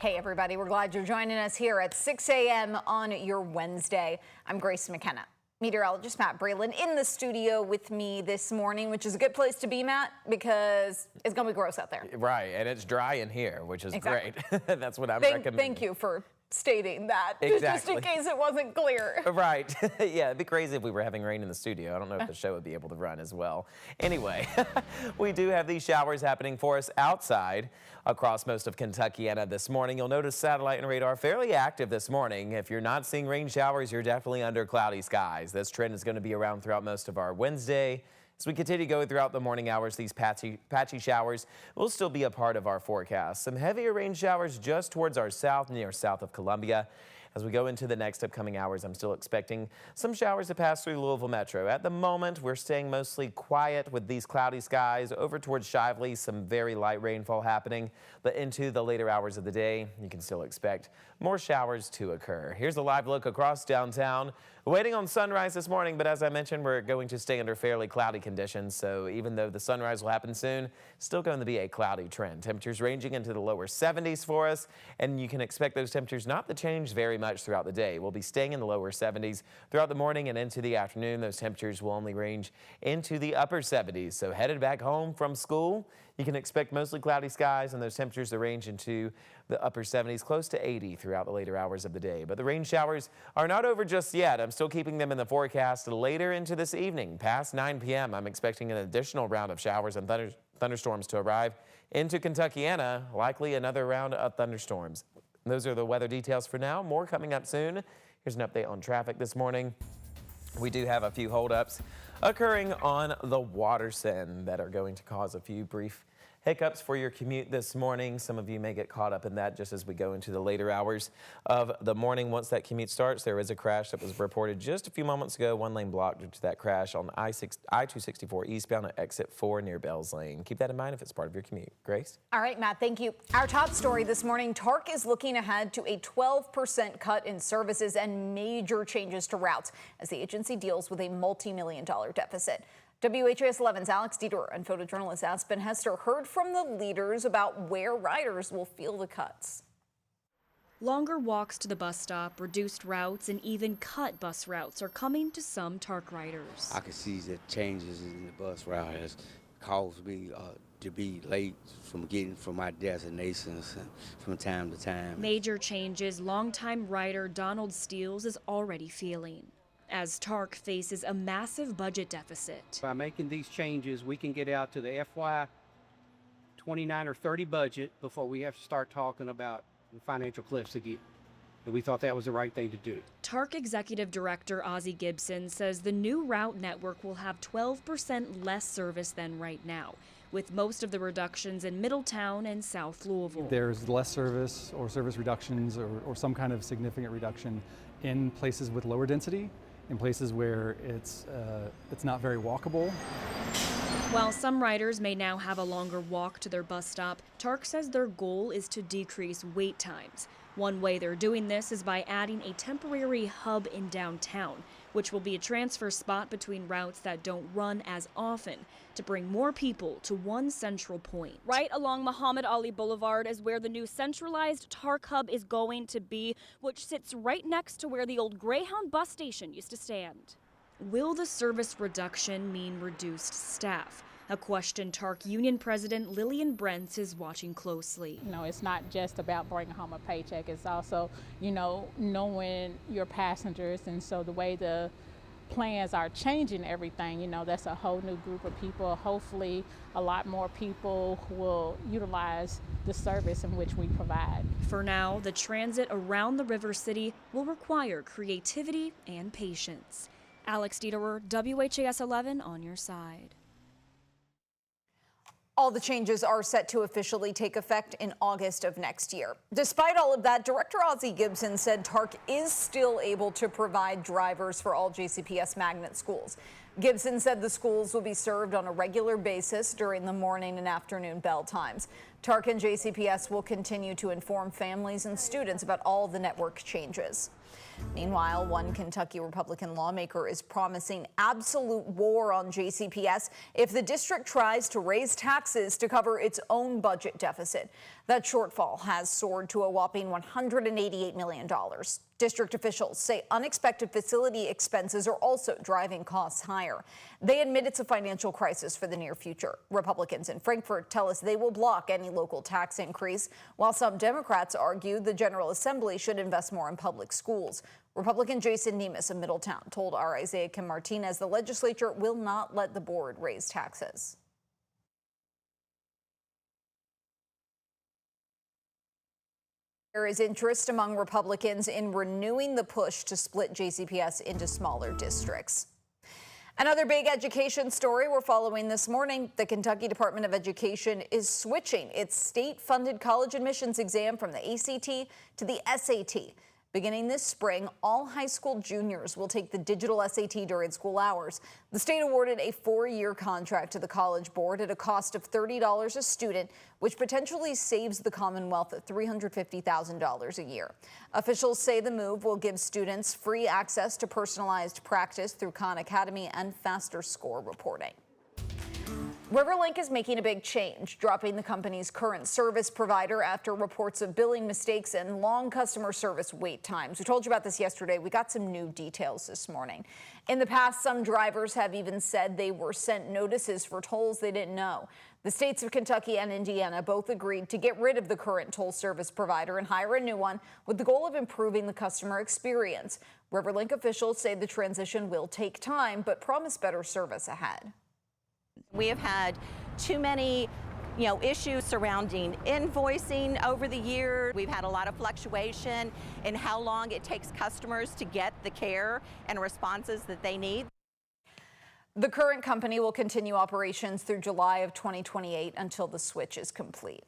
Hey everybody, we're glad you're joining us here at 6 a.m. on your Wednesday. I'm Grace McKenna. Meteorologist Matt Braylon in the studio with me this morning, which is a good place to be, Matt, because it's going to be gross out there. Right, and it's dry in here, which is great. That's what I'm recommending. Thank you for stating that, just in case it wasn't clear. Right. Yeah, it'd be crazy if we were having rain in the studio. I don't know if the show would be able to run as well. Anyway, we do have these showers happening for us outside across most of Kentuckiana this morning. You'll notice satellite and radar fairly active this morning. If you're not seeing rain showers, you're definitely under cloudy skies. This trend is going to be around throughout most of our Wednesday. As we continue going throughout the morning hours, these patchy showers will still be a part of our forecast. Some heavier rain showers just towards our south, near south of Columbia. As we go into the next upcoming hours, I'm still expecting some showers to pass through Louisville Metro. At the moment, we're staying mostly quiet with these cloudy skies. Over towards Shively, some very light rainfall happening. But into the later hours of the day, you can still expect more showers to occur. Here's a live look across downtown. Waiting on sunrise this morning, but as I mentioned, we're going to stay under fairly cloudy conditions. So even though the sunrise will happen soon, still going to be a cloudy trend. Temperatures ranging into the lower 70s for us, and you can expect those temperatures not to change very much throughout the day. We'll be staying in the lower 70s throughout the morning and into the afternoon. Those temperatures will only range into the upper 70s. So headed back home from school, you can expect mostly cloudy skies and those temperatures to range into the upper 70s, close to 80 throughout the later hours of the day. But the rain showers are not over just yet. I'm still keeping them in the forecast later into this evening. Past 9 p.m., I'm expecting an additional round of showers and thunderstorms to arrive into Kentuckiana, likely another round of thunderstorms. Those are the weather details for now. More coming up soon. Here's an update on traffic this morning. We do have a few holdups occurring on the Waterson that are going to cause a few brief hiccups for your commute this morning. Some of you may get caught up in that just as we go into the later hours of the morning. Once that commute starts, there is a crash that was reported just a few moments ago. One lane blocked due to that crash on I-264 eastbound at exit 4 near Bells Lane. Keep that in mind if it's part of your commute. Grace? All right, Matt, thank you. Our top story this morning, TARC is looking ahead to a 12% cut in services and major changes to routes as the agency deals with a multi-million-dollar deficit. WHAS11's Alex Dieter and photojournalist Aspen Hester heard from the leaders about where riders will feel the cuts. Longer walks to the bus stop, reduced routes, and even cut bus routes are coming to some TARC riders. I can see that changes in the bus route has caused me to be late from getting from my destinations from time to time. Major changes longtime rider Donald Steels is already feeling, as TARC faces a massive budget deficit. By making these changes, we can get out to the FY 29 or 30 budget before we have to start talking about the financial cliffs again. And we thought that was the right thing to do. TARC Executive Director Ozzie Gibson says the new route network will have 12% less service than right now, with most of the reductions in Middletown and South Louisville. There's less service or service reductions or some kind of significant reduction in places with lower density, in places where it's not very walkable. While some riders may now have a longer walk to their bus stop, TARC says their goal is to decrease wait times. One way they're doing this is by adding a temporary hub in downtown, which will be a transfer spot between routes that don't run as often to bring more people to one central point. Right along Muhammad Ali Boulevard is where the new centralized TARC hub is going to be, which sits right next to where the old Greyhound bus station used to stand. Will the service reduction mean reduced staff? A question TARC Union President Lillian Brentz is watching closely. You know, it's not just about bringing home a paycheck. It's also, you know, knowing your passengers. And so the way the plans are changing everything, you know, that's a whole new group of people. Hopefully a lot more people will utilize the service in which we provide. For now, the transit around the River City will require creativity and patience. Alex Dieterer, WHAS 11 on your side. All the changes are set to officially take effect in August of next year. Despite all of that, Director Ozzie Gibson said TARC is still able to provide drivers for all JCPS magnet schools. Gibson said the schools will be served on a regular basis during the morning and afternoon bell times. TARC and JCPS will continue to inform families and students about all the network changes. Meanwhile, one Kentucky Republican lawmaker is promising absolute war on JCPS if the district tries to raise taxes to cover its own budget deficit. That shortfall has soared to a whopping $188 million. District officials say unexpected facility expenses are also driving costs higher. They admit it's a financial crisis for the near future. Republicans in Frankfort tell us they will block any local tax increase, while some Democrats argue the General Assembly should invest more in public schools. Republican Jason Nemes of Middletown told our Isaiah Kim Martinez the legislature will not let the board raise taxes. There is interest among Republicans in renewing the push to split JCPS into smaller districts. Another big education story we're following this morning. The Kentucky Department of Education is switching its state-funded college admissions exam from the ACT to the SAT. Beginning this spring, all high school juniors will take the digital SAT during school hours. The state awarded a 4-year contract to the College Board at a cost of $30 a student, which potentially saves the Commonwealth $350,000 a year. Officials say the move will give students free access to personalized practice through Khan Academy and faster score reporting. Riverlink is making a big change, dropping the company's current service provider after reports of billing mistakes and long customer service wait times. We told you about this yesterday. We got some new details this morning. In the past, some drivers have even said they were sent notices for tolls they didn't know. The states of Kentucky and Indiana both agreed to get rid of the current toll service provider and hire a new one with the goal of improving the customer experience. Riverlink officials say the transition will take time, but promise better service ahead. We have had too many issues surrounding invoicing over the year. We've had a lot of fluctuation in how long it takes customers to get the care and responses that they need. The current company will continue operations through July of 2028 until the switch is complete.